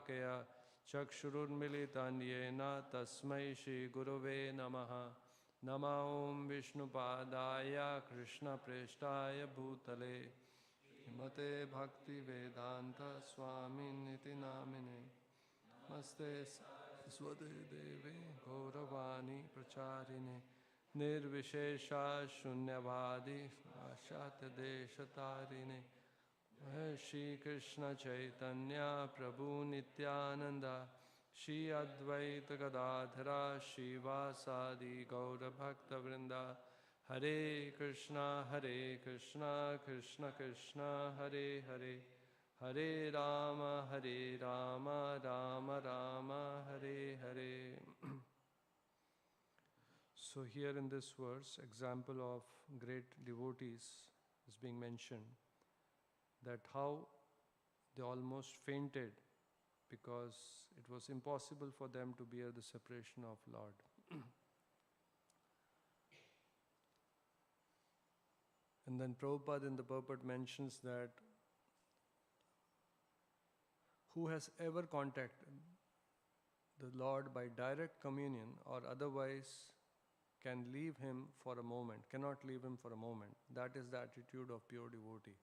Shalakaya Chakshurunmilitan Yena Tasmai Shri Gurave Namaha Nama Om Vishnupadaya Krishna Preshtaya Bhutale Himate Bhakti Vedanta Swami Niti Namine Namaste Saraswate Deve Gauravani Pracharine Nirvishesha Shunyavadi Ashat Deshatarine Shri Krishna Chaitanya Prabhu Nityananda Shri Advaita Gadadhara Shri Vasadi Gaura Bhakta Vrinda Hare Krishna Krishna Krishna Hare Hare Hare Rama Rama Rama Hare Hare. So here in this verse, example of great devotees is being mentioned, that how they almost fainted because it was impossible for them to bear the separation of Lord. And then Prabhupada in the purport mentions that who has ever contacted the Lord by direct communion or otherwise can leave him for a moment, cannot leave him for a moment. That is the attitude of pure devotee.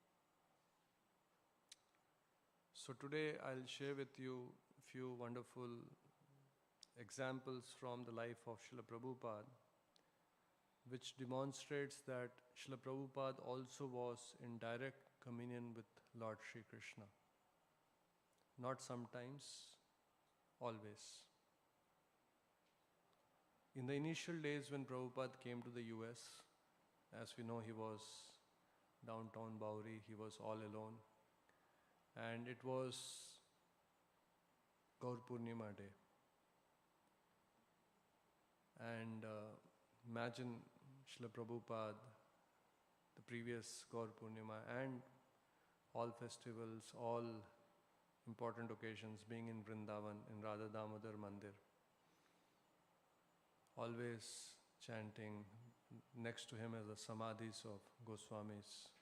So today I'll share with you a few wonderful examples from the life of Srila Prabhupada, which demonstrates that Srila Prabhupada also was in direct communion with Lord Sri Krishna. Not sometimes, always. In the initial days when Prabhupada came to the US, as we know, he was downtown Bowery, he was all alone. And it was Gaur Purnima day. And imagine Srila Prabhupada, the previous Gaur Purnima and all festivals, all important occasions being in Vrindavan, in Radha Damodar Mandir. Always chanting. Next to him is the Samadhis of Goswamis.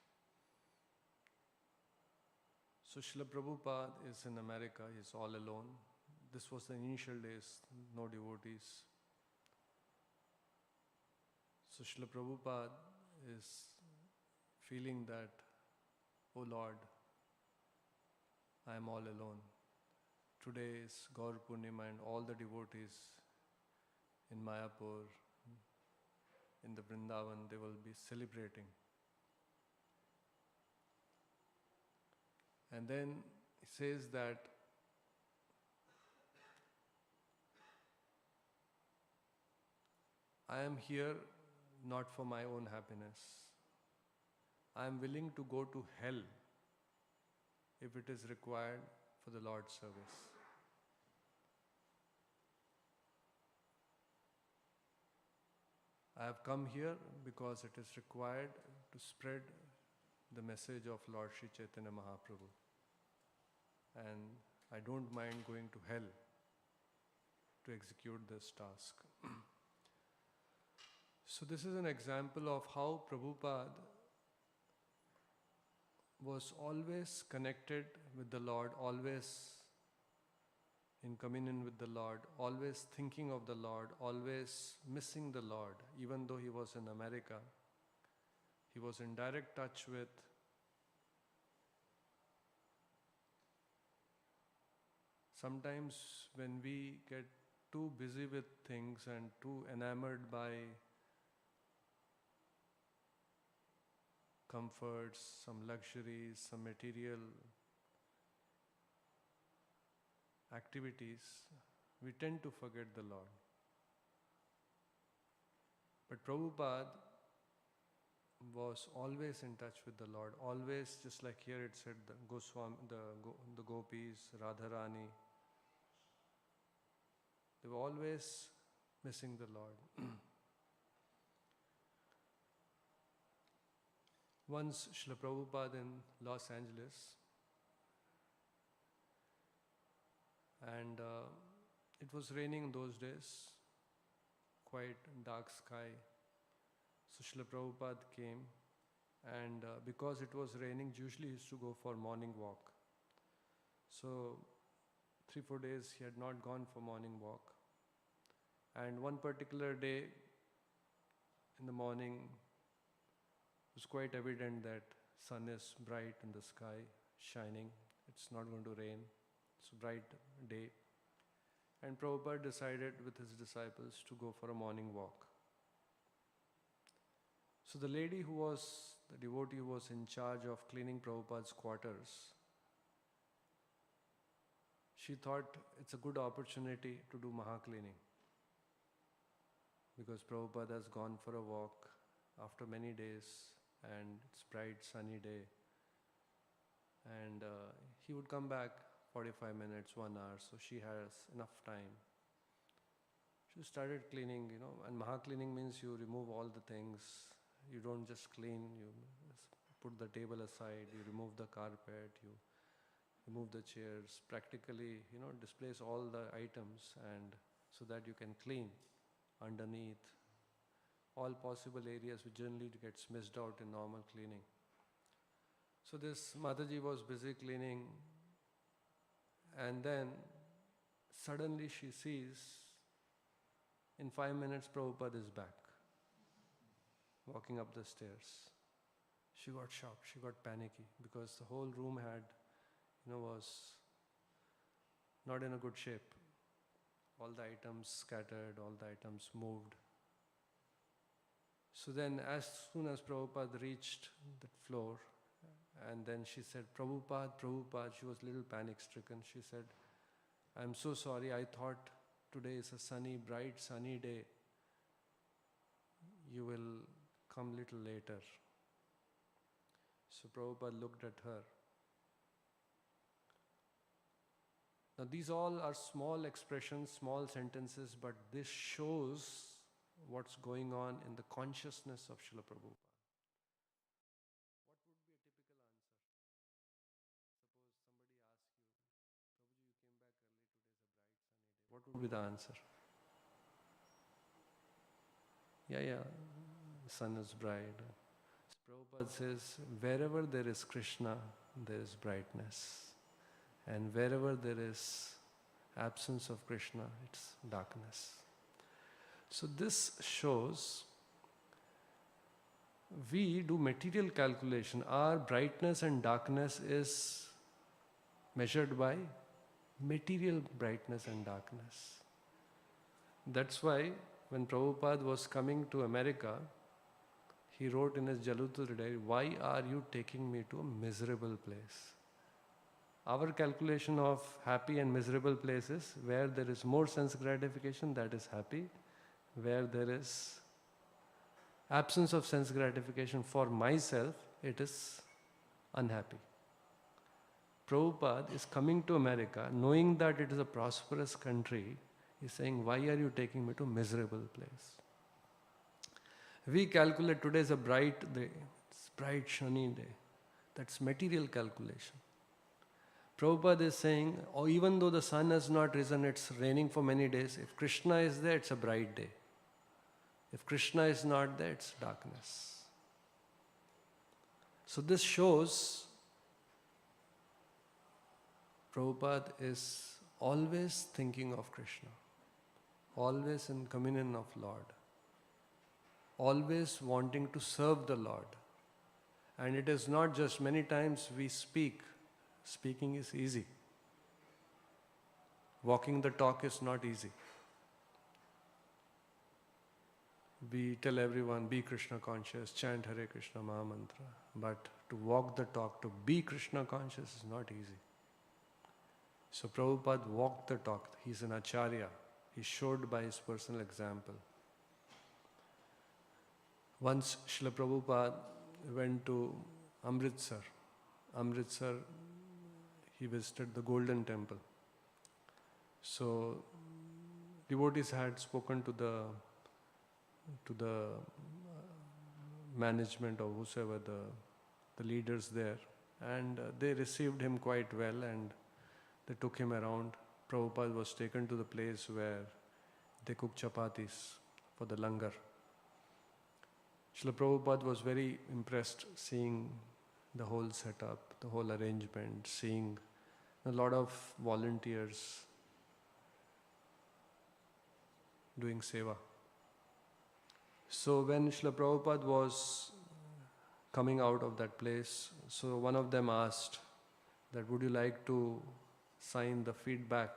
So Srila Prabhupada is in America, he is all alone. This was the initial days, no devotees. So Srila Prabhupada is feeling that, oh Lord, I am all alone. Today is Gaur Purnima and all the devotees in Mayapur, in the Vrindavan, they will be celebrating. And then he says that I am here not for my own happiness. I am willing to go to hell if it is required for the Lord's service. I have come here because it is required to spread the message of Lord Sri Chaitanya Mahaprabhu. And I don't mind going to hell to execute this task. So this is an example of how Prabhupada was always connected with the Lord, always in communion with the Lord, always thinking of the Lord, always missing the Lord. Even though he was in America, he was in direct touch with sometimes when we get too busy with things and too enamored by comforts, some luxuries, some material activities, we tend to forget the Lord. But Prabhupada was always in touch with the Lord, always, just like here it said, the Goswami, the gopis, Radharani, they were always missing the Lord. Once Srila Prabhupada in Los Angeles, and it was raining those days, quite dark sky. So Srila Prabhupada came, and because it was raining, usually he used to go for morning walk. So 3-4 days he had not gone for morning walk. And one particular day in the morning, it was quite evident that sun is bright in the sky, shining. It's not going to rain. It's a bright day. And Prabhupada decided with his disciples to go for a morning walk. So the lady the devotee who was in charge of cleaning Prabhupada's quarters, she thought it's a good opportunity to do Maha-cleaning. Because Prabhupada has gone for a walk after many days and it's bright sunny day. And he would come back 45 minutes, 1 hour, so she has enough time. She started cleaning, and Maha-cleaning means you remove all the things. You don't just clean, you put the table aside, you remove the carpet, you remove the chairs, practically, displace all the items and so that you can clean underneath all possible areas which generally gets missed out in normal cleaning. So this Mataji was busy cleaning, and then suddenly she sees in 5 minutes Prabhupada is back, walking up the stairs. She got shocked, she got panicky because the whole room was not in a good shape. All the items scattered, all the items moved. So then as soon as Prabhupada reached the floor, and then she said, Prabhupada, she was a little panic-stricken. She said, I'm so sorry, I thought today is a bright sunny day. You will come little later. So Prabhupada looked at her. Now these all are small expressions, small sentences, but this shows what's going on in the consciousness of Srila Prabhupada. What would be the answer? Yeah, the sun is bright. So Prabhupada says, wherever there is Krishna, there is brightness. And wherever there is absence of Krishna, it's darkness. So this shows we do material calculation. Our brightness and darkness is measured by material brightness and darkness. That's why when Prabhupada was coming to America, he wrote in his Jalutar diary, why are you taking me to a miserable place? Our calculation of happy and miserable places, where there is more sense gratification, that is happy. Where there is absence of sense gratification for myself, it is unhappy. Prabhupada is coming to America, knowing that it is a prosperous country. He's saying, why are you taking me to a miserable place? We calculate today is a bright day, it's a bright sunny day. That's material calculation. Prabhupada is saying, even though the sun has not risen, it's raining for many days. If Krishna is there, it's a bright day. If Krishna is not there, it's darkness. So this shows Prabhupada is always thinking of Krishna, always in communion of Lord, always wanting to serve the Lord. And it is not just many times we speak. Speaking is easy. Walking the talk is not easy. We tell everyone, be Krishna conscious, chant Hare Krishna Maha Mantra. But to walk the talk, to be Krishna conscious is not easy. So Prabhupada walked the talk. He's an acharya. He showed by his personal example. Once Srila Prabhupada went to Amritsar. He visited the Golden Temple. So devotees had spoken to the management or whosoever the leaders there, and they received him quite well and they took him around. Prabhupada was taken to the place where they cook chapatis for the langar. Srila Prabhupada was very impressed seeing the whole setup, the whole arrangement, seeing a lot of volunteers doing seva. So when Srila Prabhupada was coming out of that place, so one of them asked that, would you like to sign the feedback?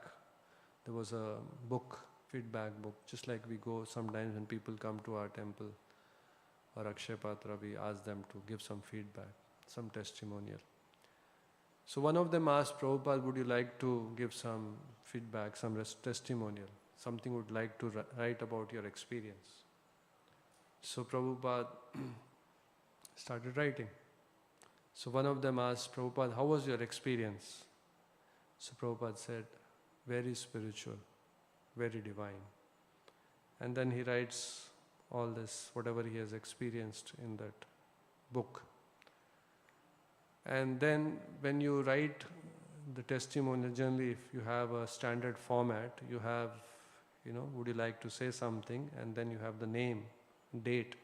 There was a book, feedback book, just like we go sometimes when people come to our temple or Akshay Patra, we ask them to give some feedback, some testimonial. So one of them asked Prabhupada, would you like to give some feedback, some testimonial, something would like to write about your experience? So Prabhupada started writing. So one of them asked Prabhupada, how was your experience? So Prabhupada said, very spiritual, very divine. And then he writes all this, whatever he has experienced in that book. And then when you write the testimonial, generally if you have a standard format, you have, would you like to say something? And then you have the name, date.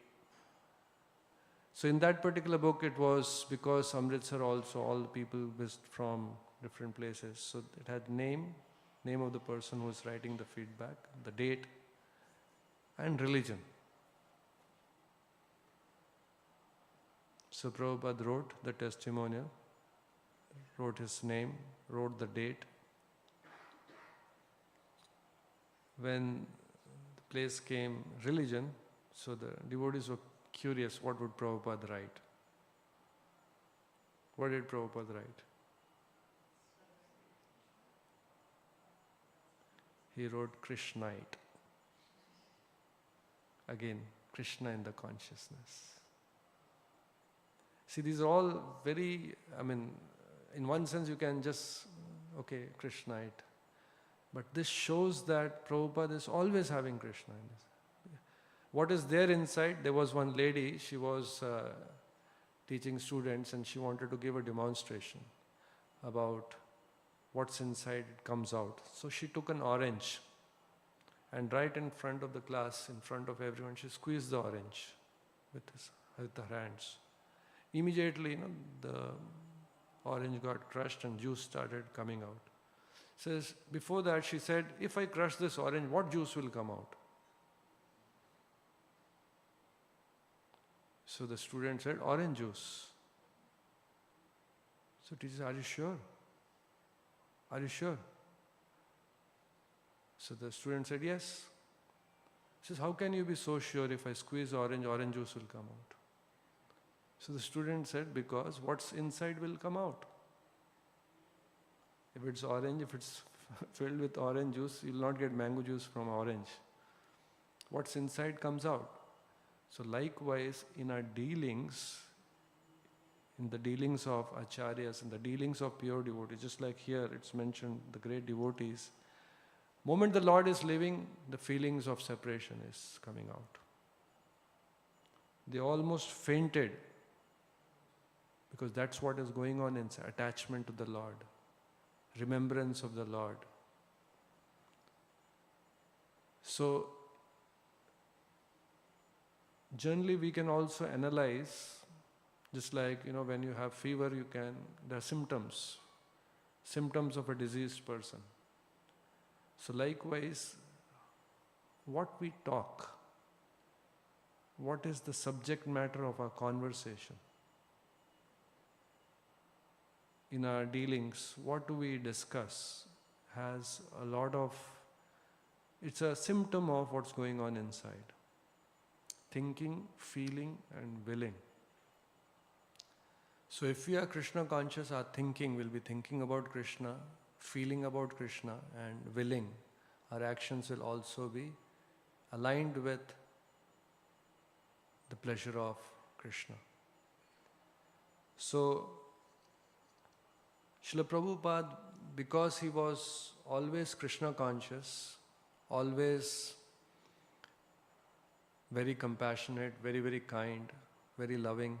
So in that particular book, it was because Amritsar also, all the people visited from different places. So it had name of the person who was writing the feedback, the date, and religion. So Prabhupada wrote the testimonial, wrote his name, wrote the date. When the place came religion, so the devotees were curious, what would Prabhupada write? What did Prabhupada write? He wrote Krishnite. Again, Krishna in the consciousness. See, these are all very, in one sense you can just, Krishnite. But this shows that Prabhupada is always having Krishna in this. What is there inside? There was one lady, she was teaching students and she wanted to give a demonstration about what's inside, it comes out. So she took an orange and right in front of the class, in front of everyone, she squeezed the orange with her hands. Immediately, the orange got crushed and juice started coming out. Says, before that she said, if I crush this orange, what juice will come out? So the student said, orange juice. So teacher said, are you sure? Are you sure? So the student said, yes. He says, how can you be so sure if I squeeze orange juice will come out? So the student said, because what's inside will come out. If it's orange, if it's filled with orange juice, you'll not get mango juice from orange. What's inside comes out. So likewise, in our dealings, in the dealings of acharyas, in the dealings of pure devotees, just like here it's mentioned, the great devotees, moment the Lord is living, the feelings of separation is coming out. They almost fainted because that's what is going on inside, attachment to the Lord, remembrance of the Lord. So, generally we can also analyze, just like, when you have fever, there are symptoms of a diseased person. So likewise, what we talk, what is the subject matter of our conversation? In our dealings, what do we discuss has a lot of, it's a symptom of what's going on inside. Thinking, feeling and willing. So if we are Krishna conscious, our thinking will be thinking about Krishna, feeling about Krishna and willing. Our actions will also be aligned with the pleasure of Krishna. So Srila Prabhupada, because he was always Krishna conscious, always very compassionate, very, very kind, very loving.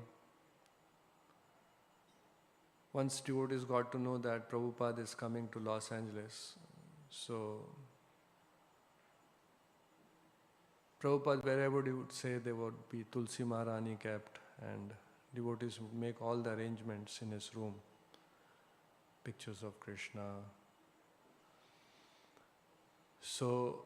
Once devotees got to know that Prabhupada is coming to Los Angeles, so Prabhupada, wherever he would say, there would be Tulsi Maharani kept and devotees would make all the arrangements in his room. Pictures of Krishna. So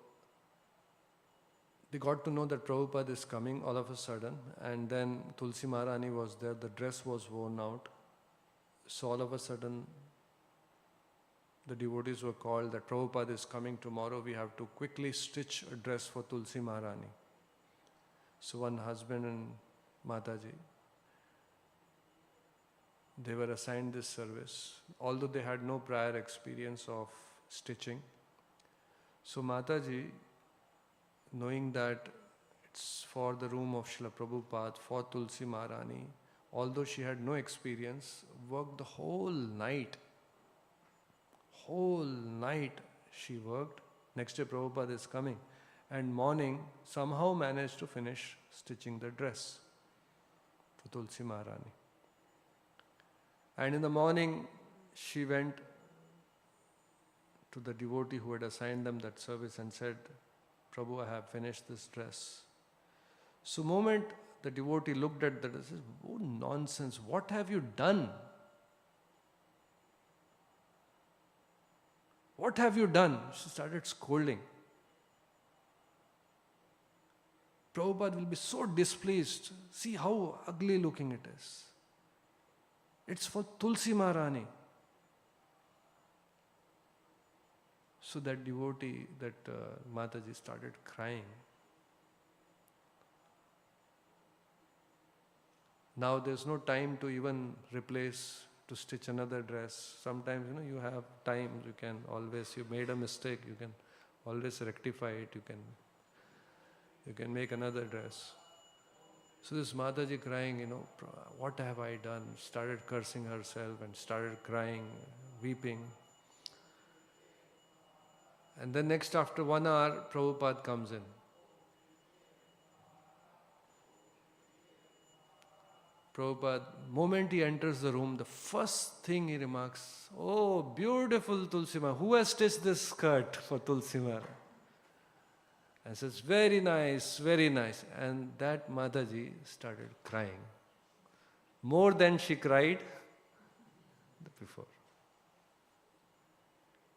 they got to know that Prabhupada is coming all of a sudden, and then Tulsi Maharani was there, the dress was worn out. So all of a sudden, the devotees were called that Prabhupada is coming tomorrow, we have to quickly stitch a dress for Tulsi Maharani. So one husband and Mataji, they were assigned this service, although they had no prior experience of stitching. So Mataji, knowing that it's for the room of Srila Prabhupada, for Tulsi Maharani, although she had no experience, worked the whole night. Whole night she worked. Next day Prabhupada is coming. And morning somehow managed to finish stitching the dress for Tulsi Maharani. And in the morning she went to the devotee who had assigned them that service and said, Prabhu, I have finished this dress. So moment the devotee looked at that and said, oh nonsense, what have you done? What have you done? She started scolding. Prabhupada will be so displeased. See how ugly looking it is. It's for Tulsi Maharani. So that devotee, that Mataji started crying. Now there's no time to even replace, to stitch another dress. Sometimes, you have time, you can always, you made a mistake, you can always rectify it, you can make another dress. So this Mataji crying, what have I done? Started cursing herself and started crying, weeping. And then next, after 1 hour, Prabhupada comes in. Prabhupada, moment he enters the room, the first thing he remarks, oh, beautiful Tulsi Maharani. Who has stitched this skirt for Tulsi Maharani? And says, very nice, very nice. And that Mataji started crying. More than she cried before.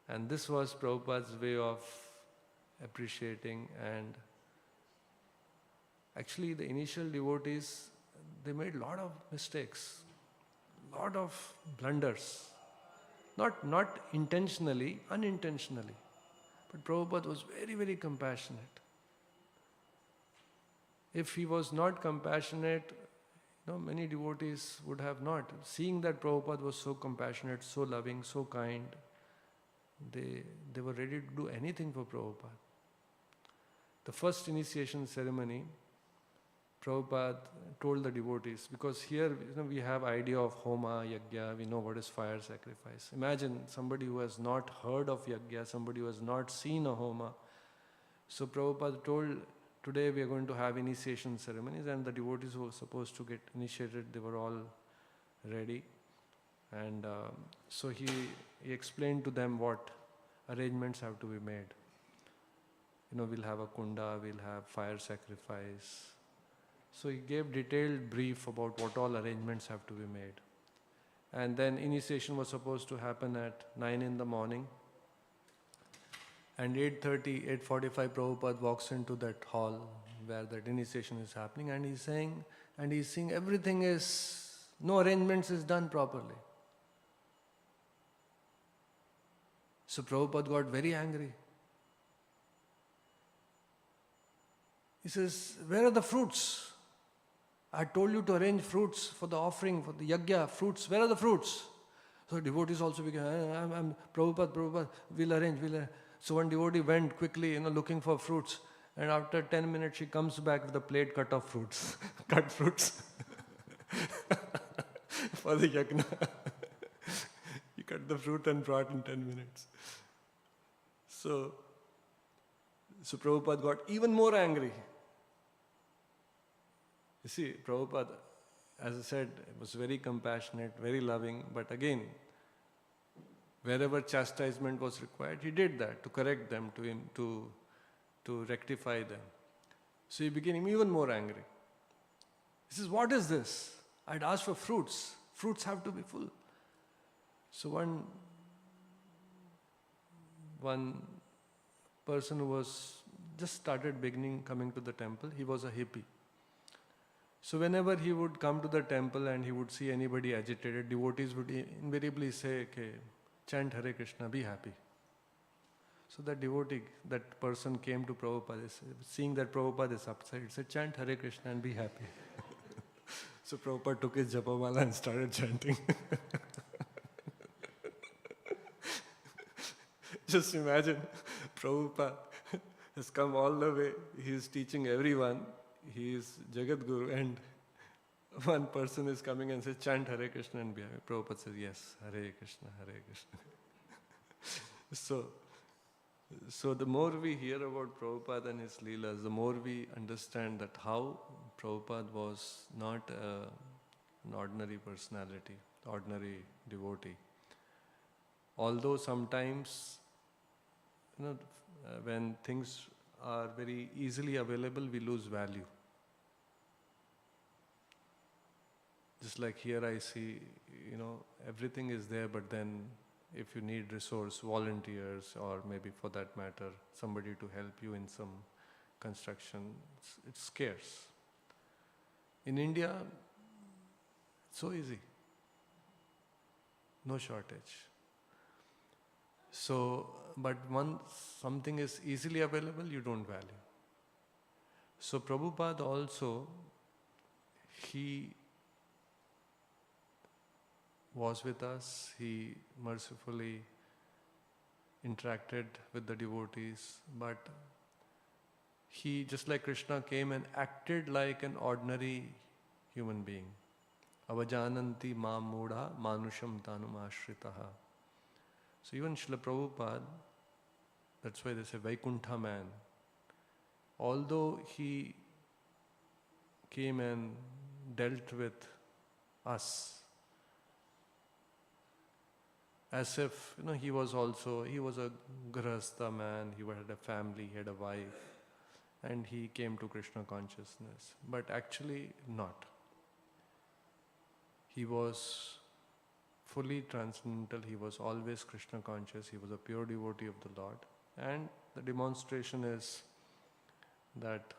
And this was Prabhupada's way of appreciating. And actually the initial devotees, they made a lot of mistakes, lot of blunders. Not intentionally, unintentionally. But Prabhupada was very, very compassionate. If he was not compassionate, many devotees would have not. Seeing that Prabhupada was so compassionate, so loving, so kind, they were ready to do anything for Prabhupada. The first initiation ceremony, Prabhupada told the devotees, because here we have idea of homa, yajna, we know what is fire sacrifice. Imagine somebody who has not heard of yajna, somebody who has not seen a homa. So Prabhupada told, today we are going to have initiation ceremonies, and the devotees who were supposed to get initiated, they were all ready. And so he explained to them what arrangements have to be made. We'll have a kunda, we'll have fire sacrifice. So he gave detailed brief about what all arrangements have to be made. And then initiation was supposed to happen at 9 in the morning. And 8:30, 8:45 Prabhupada walks into that hall where that initiation is happening, and he's seeing everything is, no arrangements is done properly. So Prabhupada got very angry. He says, where are the fruits? I told you to arrange fruits for the offering, for the yajna, fruits. Where are the fruits? So devotees also began, I'm Prabhupada, we'll arrange. So one devotee went quickly, looking for fruits. And after 10 minutes, she comes back with a plate cut of fruits, cut fruits for the yajna. He cut the fruit and brought in 10 minutes. So Prabhupada got even more angry. You see, Prabhupada, as I said, was very compassionate, very loving, but again, wherever chastisement was required, he did that to correct them, to rectify them. So he became even more angry. He says, what is this? I'd asked for fruits. Fruits have to be full. So one person who was just started beginning coming to the temple. He was a hippie. So whenever he would come to the temple and he would see anybody agitated, devotees would invariably say, okay, chant Hare Krishna, be happy. So that devotee, that person came to Prabhupada, seeing that Prabhupada is upset, he said, chant Hare Krishna and be happy. So Prabhupada took his japamala and started chanting. Just imagine, Prabhupada has come all the way, he is teaching everyone, he is Jagat Guru, and one person is coming and says, chant Hare Krishna and be happy. Prabhupada says, yes, Hare Krishna, Hare Krishna. So the more we hear about Prabhupada and his Leelas, the more we understand that how Prabhupada was not an ordinary personality, ordinary devotee. Although sometimes, when things are very easily available, we lose value. Just like here I see, everything is there, but then if you need resource, volunteers, or maybe for that matter, somebody to help you in some construction, it's scarce. In India, it's so easy. No shortage. So, but once something is easily available, you don't value. So Prabhupada also, he was with us, he mercifully interacted with the devotees, but he, just like Krishna, came and acted like an ordinary human being. Avajananti ma mudha manusham tanum ashritaha. So even Srila Prabhupada, that's why they say Vaikuntha man, although he came and dealt with us, as if, he was a grahastha man, he had a family, he had a wife, and he came to Krishna consciousness. But actually not. He was fully transcendental, he was always Krishna conscious, he was a pure devotee of the Lord. And the demonstration is that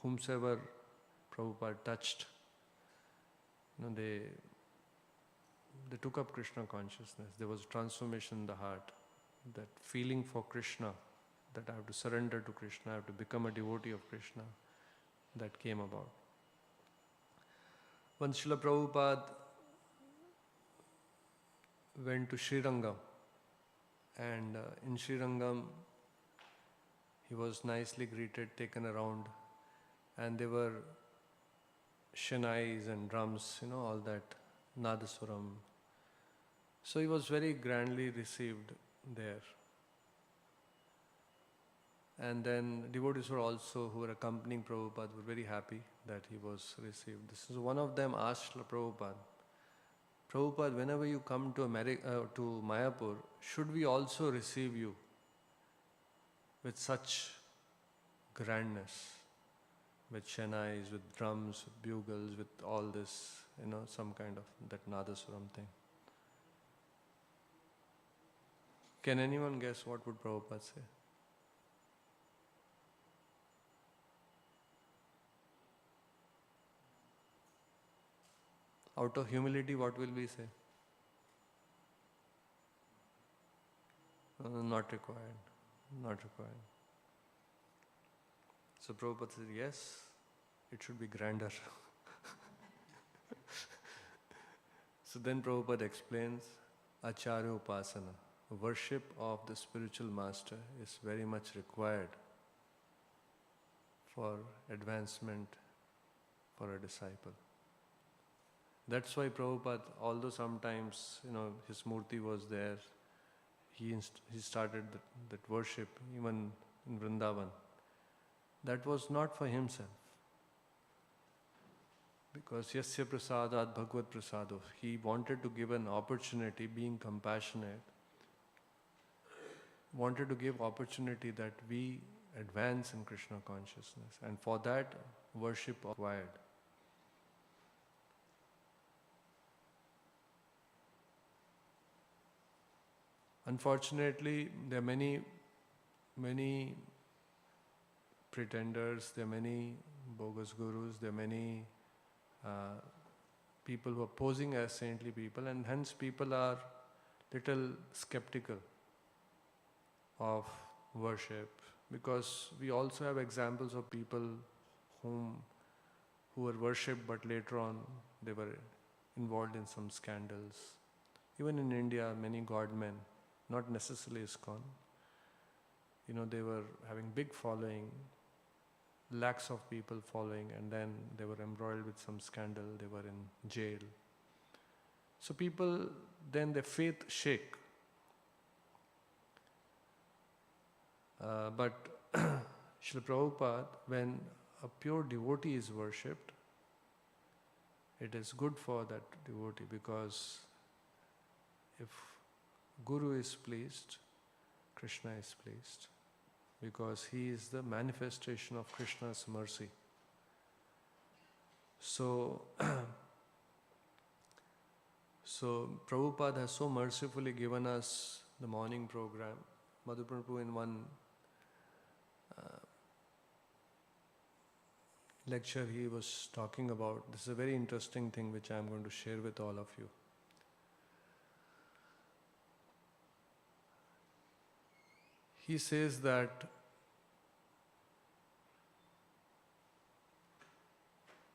whomsoever Prabhupada touched, they took up Krishna consciousness. There was transformation in the heart, that feeling for Krishna, that I have to surrender to Krishna, I have to become a devotee of Krishna, that came about. Once Srila Prabhupada went to Srirangam, and in Srirangam he was nicely greeted, taken around, and there were shenais and drums, all that, Nadaswaram. So he was very grandly received there. And then devotees who were accompanying Prabhupada were very happy that he was received. This is one of them asked Prabhupada, Prabhupada, whenever you come to to Mayapur, should we also receive you with such grandness, with shenais, with drums, with bugles, with all this, some kind of that Nadaswaram thing? Can anyone guess what would Prabhupada say? Out of humility, what will we say? Not required. Not required. So Prabhupada said, yes, it should be grander. So then Prabhupada explains, Acharya Upasana, worship of the spiritual master is very much required for advancement for a disciple. That's why Prabhupada, although sometimes, his murti was there, he started that worship, even in Vrindavan. That was not for himself. Because Yasya Prasadat Bhagavad Prasado, he wanted to give an opportunity, being compassionate, wanted to give opportunity that we advance in Krishna consciousness. And for that, worship required. Unfortunately, there are many pretenders, there are many bogus gurus, there are many people who are posing as saintly people, and hence people are little skeptical of worship, because we also have examples of people who were worshipped but later on they were involved in some scandals. Even in India, many godmen, not necessarily ISKCON, they were having big following, lakhs of people following, and then they were embroiled with some scandal, they were in jail. So people, then their faith shake. But Srila Prabhupada, when a pure devotee is worshipped, it is good for that devotee, because if Guru is pleased, Krishna is pleased, because he is the manifestation of Krishna's mercy. So, Prabhupada has so mercifully given us the morning program. Madhupur Prabhu in one lecture he was talking about, this is a very interesting thing which I am going to share with all of you. He says that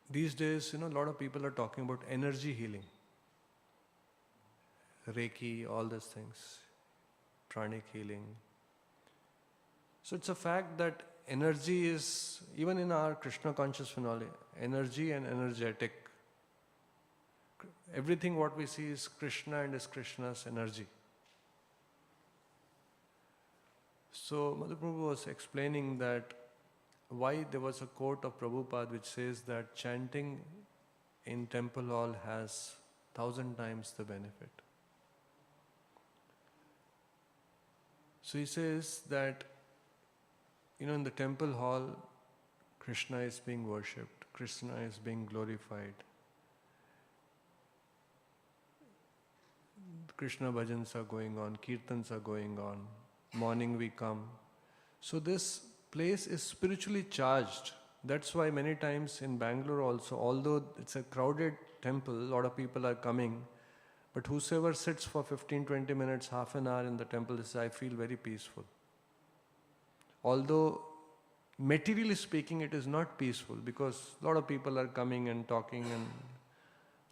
these days, a lot of people are talking about energy healing, Reiki, all these things, pranic healing. So it's a fact that energy is, even in our Krishna conscious phenomena, energy and energetic. Everything what we see is Krishna and is Krishna's energy. So Madhaprabhu was explaining that why there was a quote of Prabhupada which says that chanting in temple hall has 1,000 times the benefit. So he says that, in the temple hall, Krishna is being worshipped, Krishna is being glorified. Krishna bhajans are going on, kirtans are going on, morning we come. So this place is spiritually charged. That's why many times in Bangalore also, although it's a crowded temple, a lot of people are coming, but whosoever sits for 15-20 minutes, half an hour in the temple says, I feel very peaceful. Although materially speaking it is not peaceful, because a lot of people are coming and talking and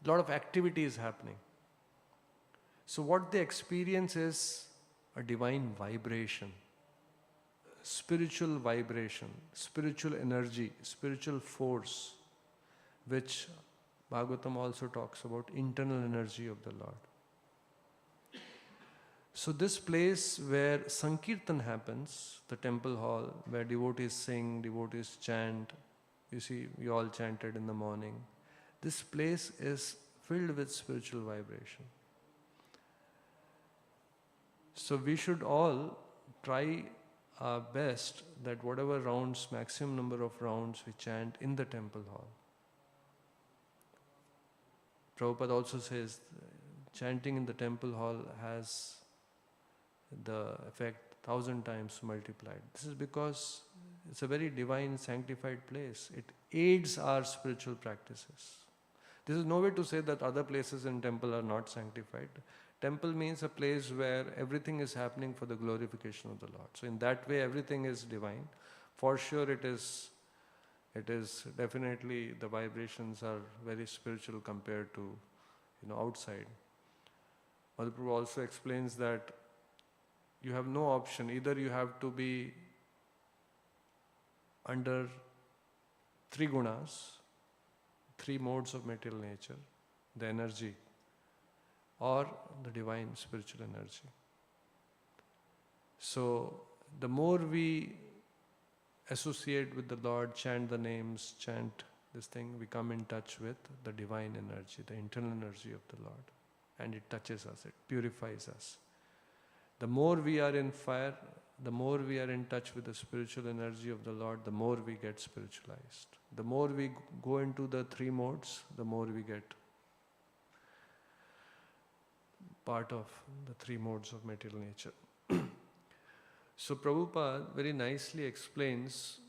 a lot of activity is happening. So what they experience is a divine vibration, spiritual vibration, spiritual energy, spiritual force, which Bhagavatam also talks about, internal energy of the Lord. So this place where Sankirtan happens, the temple hall, where devotees sing, devotees chant, you see, we all chanted in the morning. This place is filled with spiritual vibration. So we should all try our best that whatever rounds, maximum number of rounds we chant in the temple hall. Prabhupada also says chanting in the temple hall has the effect 1,000 times multiplied. This is because it's a very divine, sanctified place. It aids our spiritual practices. This is no way to say that other places in temple are not sanctified. Temple means a place where everything is happening for the glorification of the Lord. So in that way, everything is divine. For sure, it is definitely, the vibrations are very spiritual compared to, outside. Madhaprabhu also explains that you have no option. Either you have to be under 3 gunas, 3 modes of material nature, the energy, or the divine spiritual energy. So the more we associate with the Lord, chant the names, chant this thing, we come in touch with the divine energy, the internal energy of the Lord. And it touches us, it purifies us. The more we are in fire, the more we are in touch with the spiritual energy of the Lord, the more we get spiritualized. The more we go into the 3 modes, the more we get part of the 3 modes of material nature. So Prabhupada very nicely explains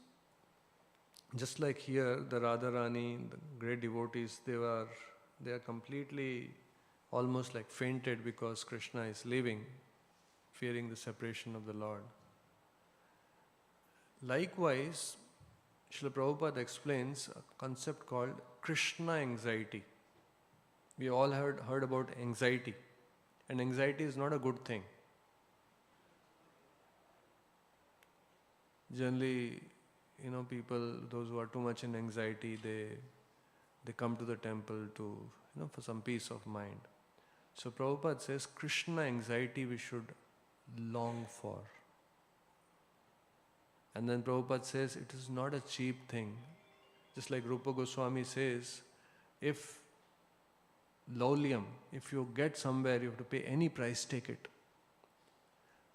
Just like here, the Radharani, the great devotees, they are completely almost like fainted because Krishna is leaving, fearing the separation of the Lord. Likewise, Srila Prabhupada explains a concept called Krishna anxiety. We all heard about anxiety, and anxiety is not a good thing. Generally, people, those who are too much in anxiety, they come to the temple to, for some peace of mind. So Prabhupada says Krishna anxiety we should long for. And then Prabhupada says it is not a cheap thing. Just like Rupa Goswami says, if lolium, if you get somewhere, you have to pay any price, take it.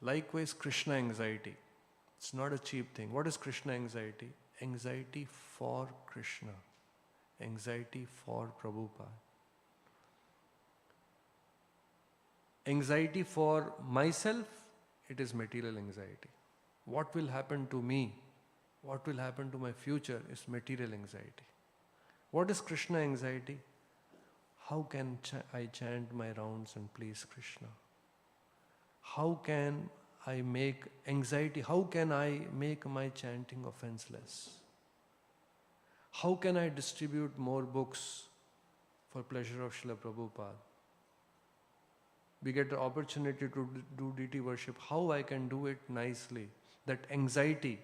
Likewise, Krishna anxiety. It's not a cheap thing. What is Krishna anxiety? Anxiety for Krishna. Anxiety for Prabhupada. Anxiety for myself, it is material anxiety. What will happen to me? What will happen to my future is material anxiety. What is Krishna anxiety? How can I chant my rounds and please Krishna? How can I make anxiety? How can I make my chanting offenseless? How can I distribute more books for pleasure of Srila Prabhupada? We get the opportunity to do deity worship. How I can do it nicely? That anxiety,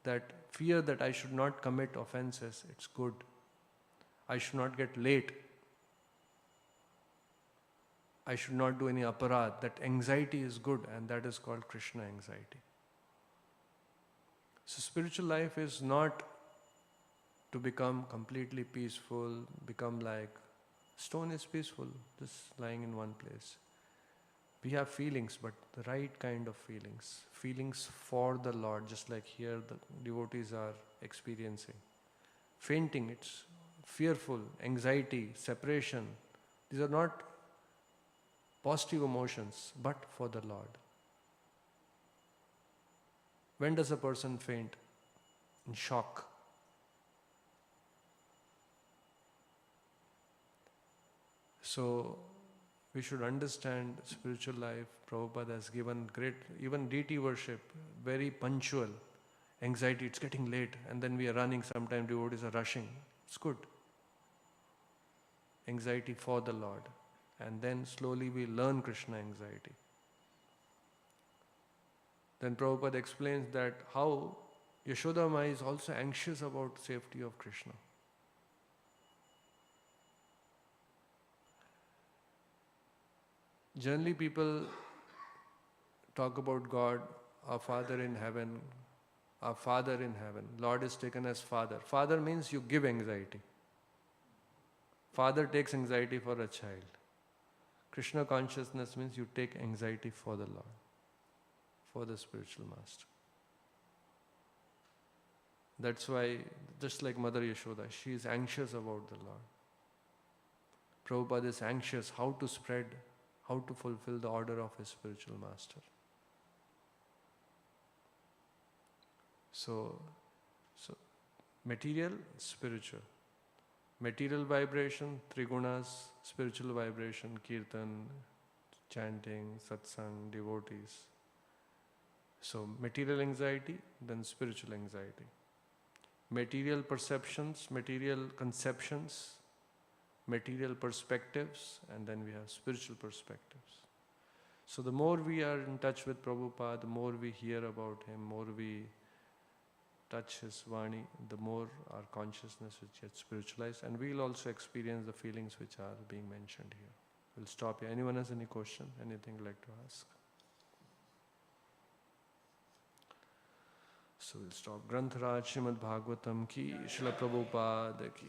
that fear that I should not commit offenses, it's good. I should not get late. I should not do any aparadh. That anxiety is good, and that is called Krishna anxiety. So spiritual life is not to become completely peaceful, become like stone is peaceful, just lying in one place. We have feelings, but the right kind of feelings. Feelings for the Lord, just like here the devotees are experiencing. Fainting, it's fearful, anxiety, separation. These are not positive emotions, but for the Lord. When does a person faint? In shock. So, we should understand spiritual life. Prabhupada has given great, even deity worship, very punctual. Anxiety, it's getting late, and then we are running, sometimes devotees are rushing. It's good. Anxiety for the Lord. And then slowly we learn Krishna anxiety. Then Prabhupada explains that how Yashoda Ma is also anxious about safety of Krishna. Generally people talk about God, our Father in heaven, our Father in heaven. Lord is taken as Father. Father means you give anxiety. Father takes anxiety for a child. Krishna consciousness means you take anxiety for the Lord, for the spiritual master. That's why, just like Mother Yashoda, she is anxious about the Lord. Prabhupada is anxious how to spread, how to fulfill the order of his spiritual master. So material, spiritual. Material vibration, trigunas, spiritual vibration, kirtan, chanting, satsang, devotees. So material anxiety, then spiritual anxiety. Material perceptions, material conceptions, material perspectives, and then we have spiritual perspectives. So the more we are in touch with Prabhupada, the more we hear about him, more we touch his Vani, the more our consciousness will get spiritualized, and we'll also experience the feelings which are being mentioned here. We'll stop here. Anyone has any question? Anything you'd like to ask? So we'll stop. Grantharaj Srimad Bhagavatam ki, Srila Prabhupada ki.